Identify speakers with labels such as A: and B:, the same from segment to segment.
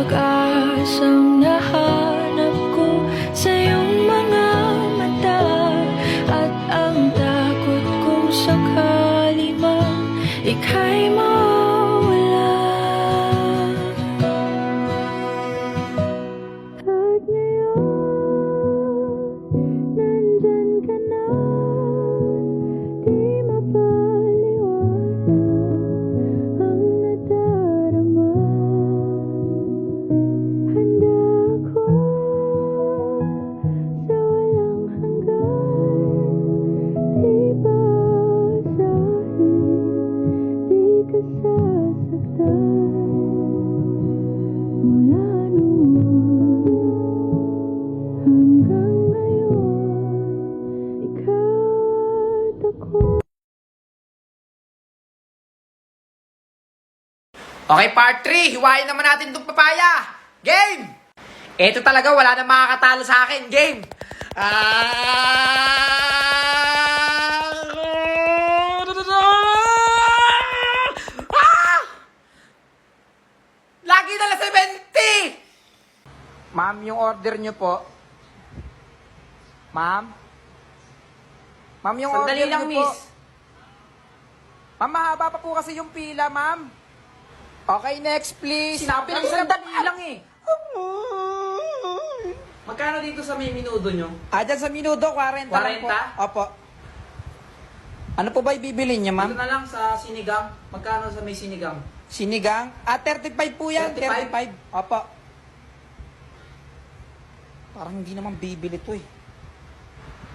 A: pag-asang nahanap ko sa iyong mga mata, at ang takot kung sakali man ika'y mawala. At ngayon, nandyan ka na, di mapaliwanag ang nadarama. Handa ako sa walang hanggan, di basahin, di ka sasaktan. Mula noon hanggang ngayon, ikaw at ako.
B: Okay, part 3. Hiwain naman natin itong papaya. Game! Ito talaga, wala na makakatalo sa akin. Game! Lagi na lang 70! Ma'am, yung order nyo po. Ma'am? Ma'am, yung
C: Sandali
B: order
C: lang,
B: nyo po.
C: miss.
B: Ma'am, mahaba pa po kasi yung pila, ma'am. Okay, next please.
C: Sinabi lang sandali lang eh. Magkano dito sa may minudo nyo?
B: Dyan sa minudo, 40 lang po.
C: 40?
B: Opo. Ano po ba ibibili niya,
C: Dito
B: ma'am?
C: na lang sa sinigang. Magkano sa may sinigang?
B: Sinigang? 35 po yan.
C: 35?
B: 35. Opo. Parang hindi naman bibili to eh.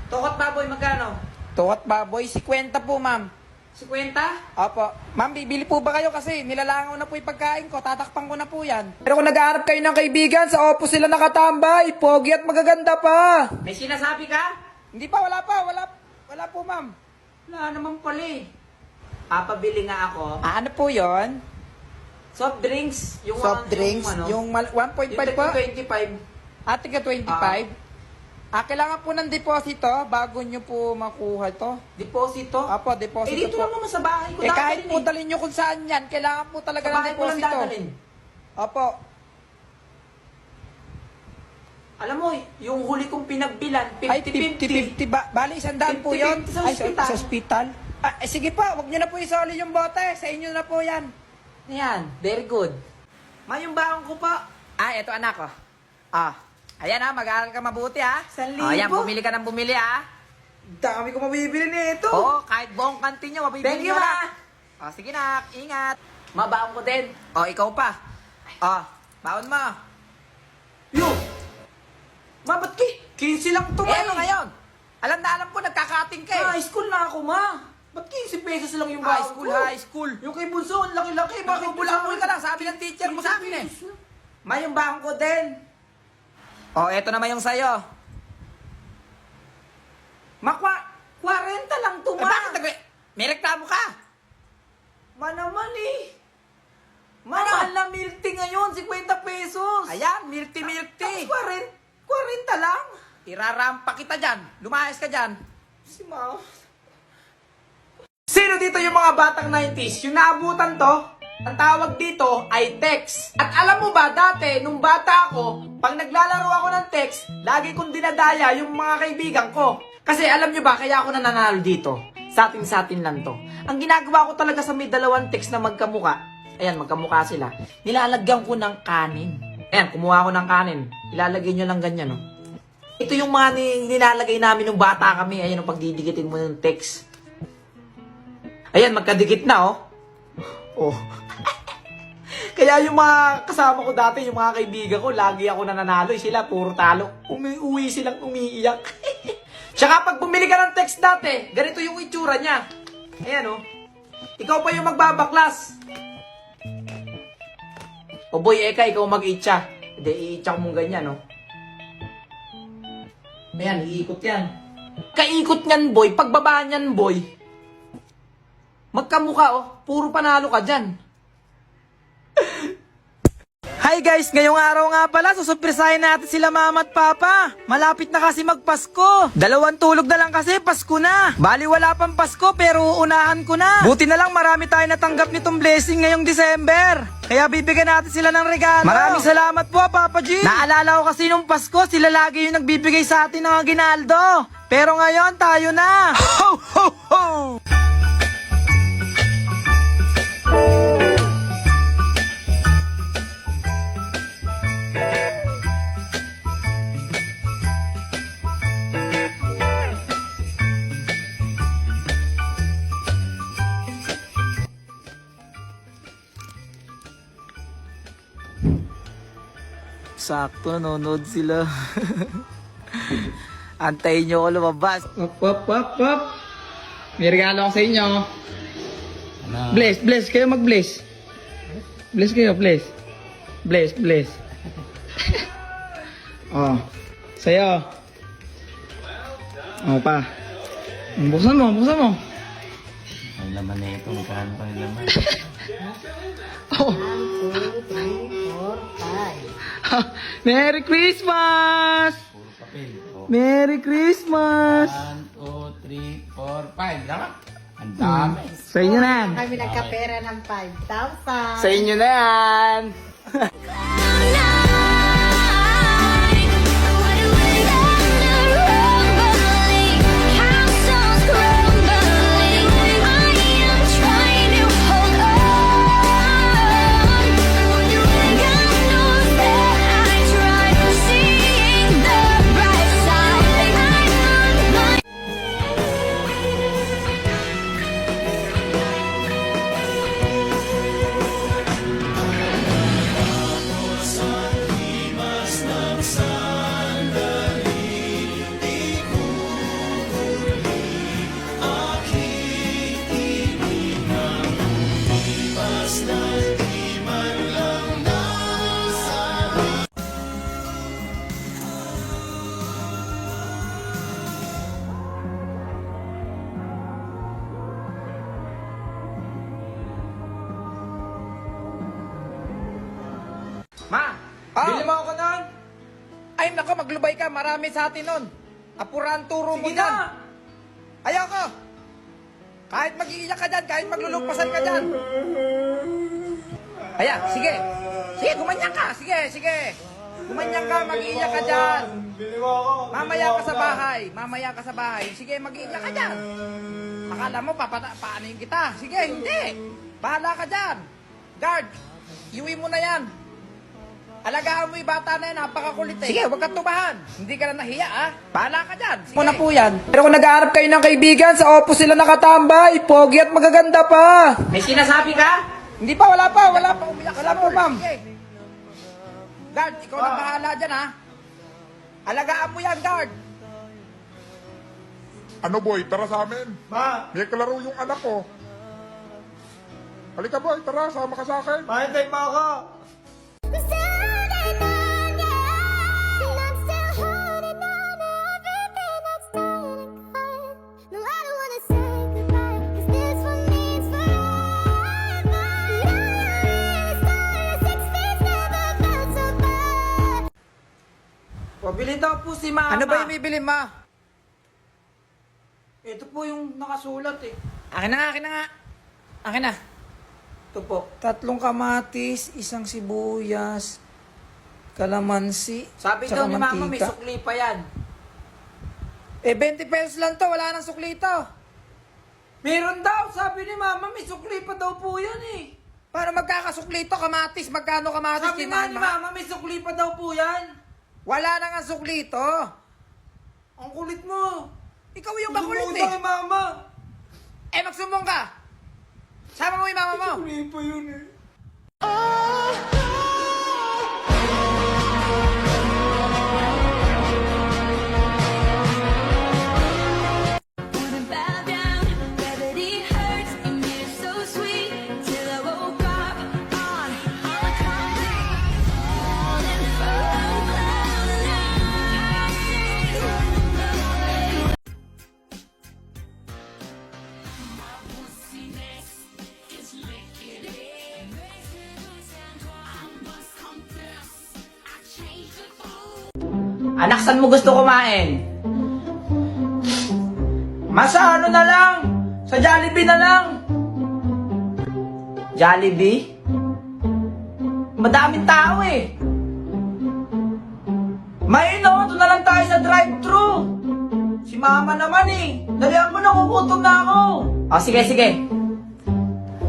C: Tokot baboy, magkano?
B: Tuwat baboy, 50 po, ma'am.
C: 50?
B: Opo. Ma'am, bibili po ba kayo kasi nilalangaw na po yung pagkain ko, tatakpan ko na po yan. Pero kung nag-aarap kayo ng kaibigan, sa Oppo sila nakatambay, pogi at magaganda pa.
C: May sinasabi ka?
B: Hindi pa, wala po, ma'am.
C: Wala naman pala eh. Papabili nga ako.
B: Ano po yon?
C: Soft drinks. Yung
B: Soft drinks, yung 1.5 po?
C: 25.
B: Ate ka 25? Kailangan po ng deposito bago nyo po makuha to.
C: Deposito?
B: Apo, deposito
C: Eh dito
B: po.
C: lang naman sa bahay ko.
B: Kahit
C: dadalhin
B: po
C: eh.
B: dalhin nyo kung saan yan, kailangan po talaga
C: Sa
B: ng
C: bahay ko lang
B: deposito.
C: dadalhin.
B: Opo.
C: Alam mo, yung huli kong pinagbilan,
B: Ay,
C: 50-50.
B: 50-50 ba? Bali, 100 po yun.
C: 50-50 sa
B: Ay,
C: ospital.
B: sa ospital. Sige pa, wag nyo na po isoli yung bote. Sa inyo na po yan.
C: Ayan, very good. Ma, yung baon ko pa.
B: Eto anak ko. Ayan mag-aaral ka mabuti
C: 1,000.
B: Ayan, bumili ka ng bumili
C: Dami ko mabibili nito.
B: Oo, kahit buong kantin nyo, mabibili
C: Thank you,
B: nyo
C: ma.
B: na. Sige nak, ingat.
C: Mabaon ko din.
B: Ikaw pa. Baon mo.
C: Yo! Ma, ba't 15 lang ito,
B: Ano ngayon? Alam ko, nagkakating ka
C: High school na ako, ma. Ba't 15 pesos lang yung
B: High
C: baon
B: school,
C: ko?
B: high school.
C: Yung kay Bunso, ang laki-laki. Bakit
B: Bulang-bulang ka lang, sabi ng teacher mo sa akin
C: Ma, yung baon ko din.
B: Eto naman yung sayo.
C: Ma, 40 lang ito, ma.
B: May reklamo ka?
C: Ma naman eh. Ma, mahal na milk tea ngayon, 50 pesos.
B: Ayan, milk tea.
C: Tapos 40 lang.
B: Irarampa kita dyan. Lumayas ka dyan.
C: Si ma. Sino dito yung mga batang 90s? Yung naabutan to, ang tawag dito ay text. At alam mo ba, dati, nung bata ako, pag naglalaro ako ng text, lagi kong dinadaya yung mga kaibigan ko. Kasi alam nyo ba, kaya ako nananalo dito. Sa atin lang to. Ang ginagawa ko talaga sa may dalawang text na magkamuka, ayan, magkamuka sila, nilalagyan ko ng kanin. Ayan, kumuha ko ng kanin. Ilalagay nyo lang ganyan, no? Ito yung mga nilalagay namin nung bata kami. Ayan, yung pagdidikitin mo ng text. Ayan, magkadikit na, oh. Oh. Kaya yung mga kasama ko dati, yung mga kaibigan ko, lagi ako nananalo. Sila, puro talo. Umiuwi silang umiiyak. Tsaka pag bumili ka ng text dati, ganito yung itsura niya. Ayan, oh. Ikaw pa yung magbabaklas. O boy, ikaw mag-itcha. Hindi, i-itcha ko mong ganyan, oh. Ayan, iikot yan. Kaikot niyan, boy. Pagbaba niyan, boy. Magkamukha, oh. Puro panalo ka dyan. Hi guys, ngayong araw nga pala, susurprisahin natin sila mama at papa. Malapit na kasi magpasko. 2 tulog na lang kasi, Pasko na. Bali wala pang Pasko pero uunahan ko na. Buti na lang marami tayo natanggap nitong blessing ngayong December. Kaya bibigyan natin sila ng regalo. Maraming salamat po, Papa G. Naalala ko kasi nung Pasko, sila lagi yung nagbibigay sa atin ng aginaldo. Pero ngayon, tayo na. Ho, ho, ho! Sakto, nanonood sila. Antayin nyo ako lumabas. Wap. May regalo ako sa inyo. Bless. Kayo mag-bless. Bless kayo, bless. Bless. Oh, sa'yo. Oh, pa. Buksan mo.
D: Ang laman na ito, magkano pa yung laman?
C: Oh.
A: 1, 2, 3, 4, 5.
C: Merry Christmas!
D: Puro papel. Oh.
C: Merry Christmas!
D: 1, 2, 3, 4, 5. Laka. Ang dami.
C: Sa inyo na yan.
A: Kami nagkapera ng 5,000.
C: Sa inyo na yan.
B: Ma, bili mo ako nun. Ay, nako, maglubay ka. Marami sa atin nun. Apurahan turo mo
C: Sige
B: dyan.
C: na.
B: Ayoko. Kahit mag-iiyak ka dyan, kahit maglulugpasan ka dyan. Aya, sige. Sige, gumanyan ka. Sige. Gumanyan ka, mag-iiyak ka dyan. Mamaya ka sa bahay. Sige, mag-iiyak ka dyan. Akala mo, paanayin kita. Sige, hindi. Bahala ka dyan. Guard, iuwi mo na yan. Alagaan mo yung bata na yan, napakakulit eh. Sige, huwag kang tumahan. Hindi ka na nahiya, ah. Bahala ka dyan. Sige. Muna po yan. Pero kung nag-aarap kayo ng kaibigan, sa Oppo sila nakatambay. Pogi at magaganda pa.
C: May sinasabi ka?
B: Hindi pa, wala pa. Umiyak ka po, ma'am. Guard, ikaw na bahala dyan, ha. Alagaan mo yan, guard.
E: Ano boy, tara sa amin.
C: Ma,
E: May kalaro yung anak ko. Halika boy, tara, sama ka sa akin.
C: mahintay pa ako. Pabili daw po si Mama.
B: Ano ba yung bibili, ma?
C: Ito po yung nakasulat eh.
B: Akin na. Akin na.
C: Ito po.
B: 3 kamatis, 1 sibuyas, kalamansi,
C: Sabi
B: tsaka
C: daw ni Mama, may
B: mantika.
C: sukli pa yan.
B: 20 pesos lang to, wala nang sukli to.
C: Meron daw, sabi ni Mama, may sukli pa daw po yan eh.
B: Paano magkakasukli to, kamatis? Magkano kamatis?
C: Sabi nga ni Mama, may sukli pa daw po yan.
B: Wala na nga sukli to.
C: Ang kulit mo.
B: Ikaw yung makulit
C: Sumundo kay
B: eh.
C: Mama.
B: Magsumbong ka. Sama mo yung mama mo.
C: Sukli pa yun eh.
F: Wouldn't bow down, gravity hurts, and you're so sweet. Till I woke up on a concrete, falling from cloud nine.
C: Anak, saan mo gusto kumain? Masa ano na lang? Sa Jollibee na lang. Jollibee? madaming tao eh. May ito na lang tayo sa drive-thru. Si mama naman eh. Dalihan mo na, kukutom na ako. Oh, sige, sige.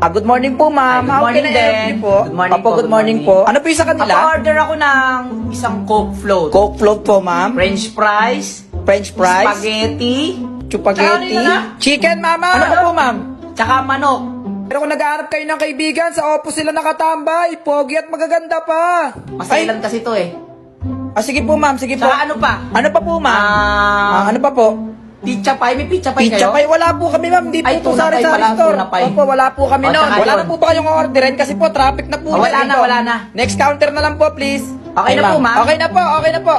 B: Good morning po, ma'am.
C: Good
B: How
C: morning
B: can I help
C: din.
B: you po?
C: Good morning
B: Opo,
C: po,
B: good morning po. Ano po yung sa kanila?
C: Napa-order ako ng isang Coke float.
B: Coke float po, ma'am.
C: French fries.
B: French fries.
C: Spaghetti.
B: Spaghetti.
C: Tsaka ano yun na?
B: Chicken, mama.
C: Ano
B: Ano
C: daw?
B: po, ma'am?
C: Tsaka manok.
B: Pero kung nag-aarap kayo ng kaibigan, sa Oppo sila nakatambay. Pogi at magaganda pa.
C: Masailan kasi to eh.
B: Sige po, ma'am. Sige po.
C: Tsaka ano pa?
B: Ano pa po, ma'am? Ano pa po?
C: Pizza pie. May pizza pie
B: Pizza
C: kayo?
B: pie, wala po kami, ma'am. Hindi po
C: Ay,
B: ito
C: tuna pie
B: sari-sari
C: pala,
B: store.
C: tuna pie.
B: Opo, wala po kami
C: O,
B: noon.
C: tsaka
B: Wala
C: yun.
B: na po ba kayong orderin? Kasi po, traffic na po.
C: O, wala
B: yan
C: na,
B: dito.
C: wala na.
B: Next counter na lang po, please.
C: Okay na po, ma'am?
B: Okay na po, okay na po.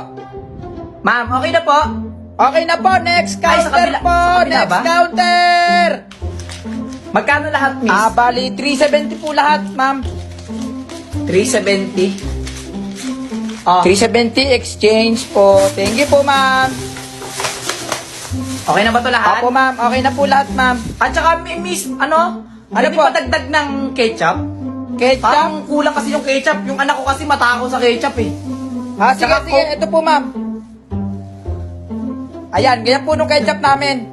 C: Ma'am, okay na po.
B: Okay na po, next
C: Ay, sa
B: counter
C: kabila-
B: po.
C: sa kabila
B: Next
C: ba?
B: counter.
C: Magkano lahat, miss?
B: Bali, 370 po lahat, ma'am.
C: 370. Oh,
B: 370 exchange po. Thank you po, ma'am.
C: okay na ba to lahat?
B: Opo, ma'am. Okay na po lahat, ma'am.
C: At saka, miss, ano?
B: Ano
C: Pwede
B: po?
C: pa dagdag ng ketchup?
B: Ketchup.
C: Parang kulang kasi yung ketchup. Yung anak ko kasi matako sa ketchup eh.
B: Sige,
C: Tsaka
B: sige. Ito po, ma'am. Ayan, ganyan po nung ketchup namin.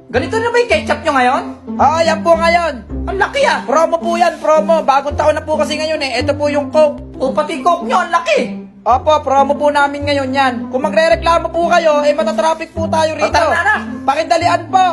C: Ganito na ba yung ketchup nyo ngayon?
B: Oo, yan po ngayon.
C: Ang laki ah.
B: Promo po yan, promo. Bagong taon na po kasi ngayon eh. Ito po yung Coke.
C: O pati coke nyo, ang laki.
B: Opo, promo po namin ngayon yan. Kung magre-reklamo po kayo, matatraffic po tayo rito.
C: O, tara na.
B: Pakidalian po.